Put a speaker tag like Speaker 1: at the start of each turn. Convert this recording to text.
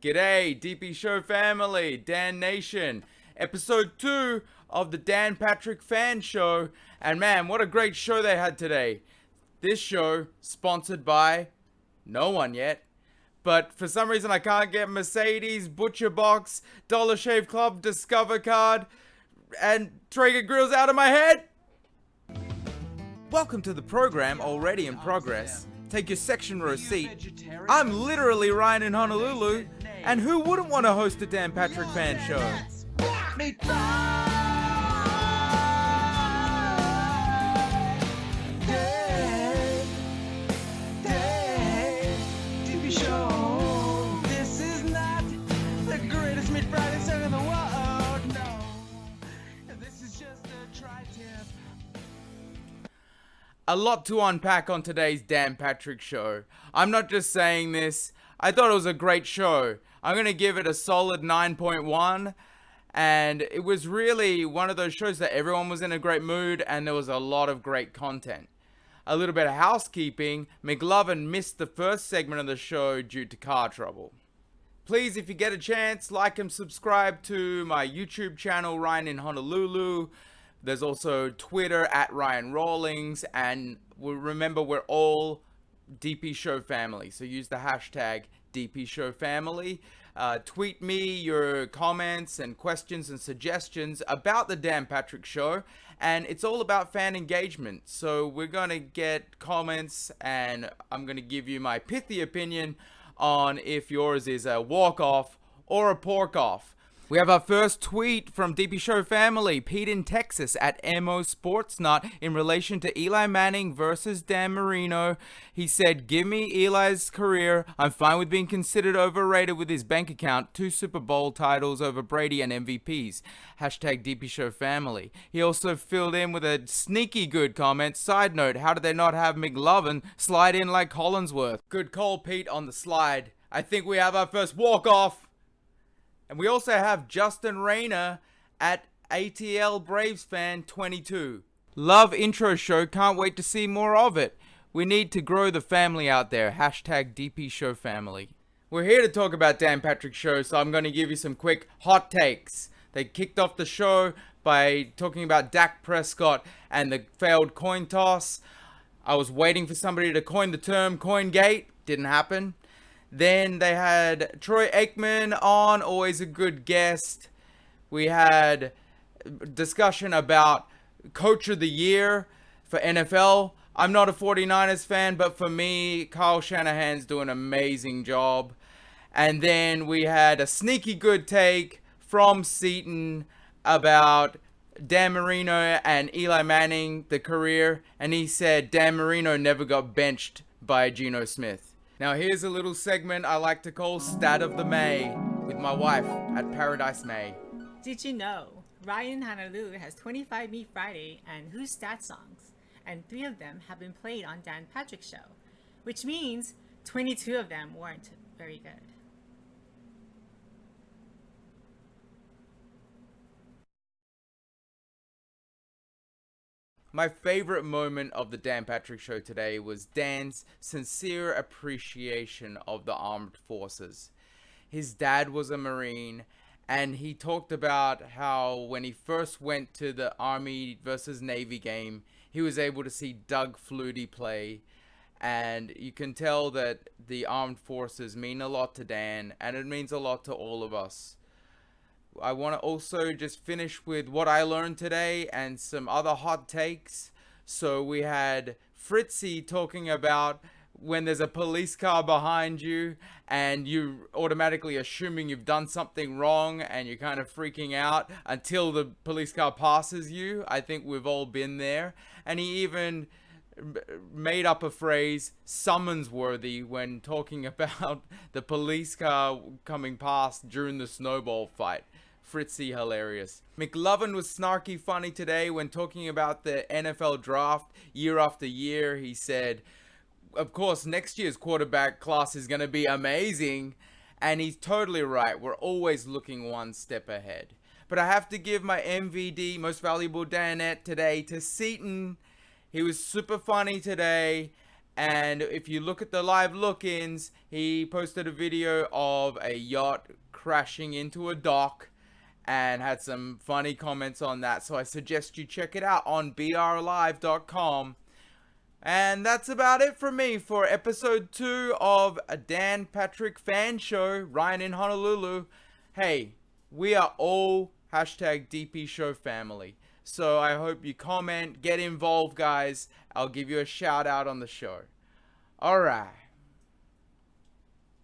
Speaker 1: G'day, DP Show family, Dan Nation, episode 2 of the Dan Patrick Fan Show. And man, what a great show they had today. This show, sponsored by no one yet. But for some reason, I can't get Mercedes, Butcher Box, Dollar Shave Club, Discover Card, and Traeger Grills out of my head. Welcome to the program already in progress. Take your section row seat. I'm literally Ryan in Honolulu, and who wouldn't want to host a Dan Patrick Fan Show? A lot to unpack on today's Dan Patrick Show. I'm not just saying this. I thought it was a great show. I'm going to give it a solid 9.1. And it was really one of those shows that everyone was in a great mood and there was a lot of great content. A little bit of housekeeping. McLovin missed the first segment of the show due to car trouble. Please, if you get a chance, like and subscribe to my YouTube channel, Ryan in Honolulu. There's also Twitter at Ryan Rawlings, and remember, we're all DP Show family. So use the hashtag DP Show family. Tweet me your comments and questions and suggestions about the Dan Patrick Show, and it's all about fan engagement. So we're gonna get comments, and I'm gonna give you my pithy opinion on if yours is a walk off or a pork off. We have our first tweet from DP Show family, Pete in Texas at MO Sportsnut in relation to Eli Manning versus Dan Marino. He said, "Give me Eli's career. I'm fine with being considered overrated with his bank account. 2 Super Bowl titles over Brady and MVPs. Hashtag DP Show family." He also filled in with a sneaky good comment. Side note, how did they not have McLovin slide in like Collinsworth? Good call, Pete, on the slide. I think we have our first walk-off. And we also have Justin Rayner at ATL Braves fan 22. Love intro show, can't wait to see more of it. We need to grow the family out there. Hashtag DP Show family. We're here to talk about Dan Patrick Show, so I'm going to give you some quick hot takes. They kicked off the show by talking about Dak Prescott and the failed coin toss. I was waiting for somebody to coin the term CoinGate. Didn't happen. Then they had Troy Aikman on, always a good guest. We had discussion about Coach of the Year for NFL. I'm not a 49ers fan, but for me, Kyle Shanahan's doing an amazing job. And then we had a sneaky good take from Seaton about Dan Marino and Eli Manning, the career. And he said Dan Marino never got benched by Geno Smith. Now here's a little segment I like to call Stat of the May with my wife at Paradise May.
Speaker 2: Did you know Ryan Honolulu has 25 Meat Friday and Who's Stat songs, and 3 of them have been played on Dan Patrick Show, which means 22 of them weren't very good.
Speaker 1: My favorite moment of the Dan Patrick Show today was Dan's sincere appreciation of the armed forces. His dad was a Marine, and he talked about how when he first went to the Army versus Navy game, he was able to see Doug Flutie play, and you can tell that the armed forces mean a lot to Dan, and it means a lot to all of us. I want to also just finish with what I learned today and some other hot takes. So we had Fritzy talking about when there's a police car behind you and you automatically assuming you've done something wrong and you're kind of freaking out until the police car passes you. I think we've all been there. And he even made up a phrase, summons worthy, when talking about the police car coming past during the snowball fight. Fritzy hilarious. McLovin was snarky funny today when talking about the NFL draft year after year. He said, of course, next year's quarterback class is going to be amazing. And he's totally right. We're always looking one step ahead. But I have to give my MVD, most valuable Danette, today to Seaton. He was super funny today. And if you look at the live look-ins, he posted a video of a yacht crashing into a dock and had some funny comments on that. So I suggest you check it out on brlive.com. And that's about it from me for episode 2 of a Dan Patrick fan show, Ryan in Honolulu. Hey, we are all hashtag dpshowfamily. So I hope you comment, get involved, guys. I'll give you a shout out on the show. Alright.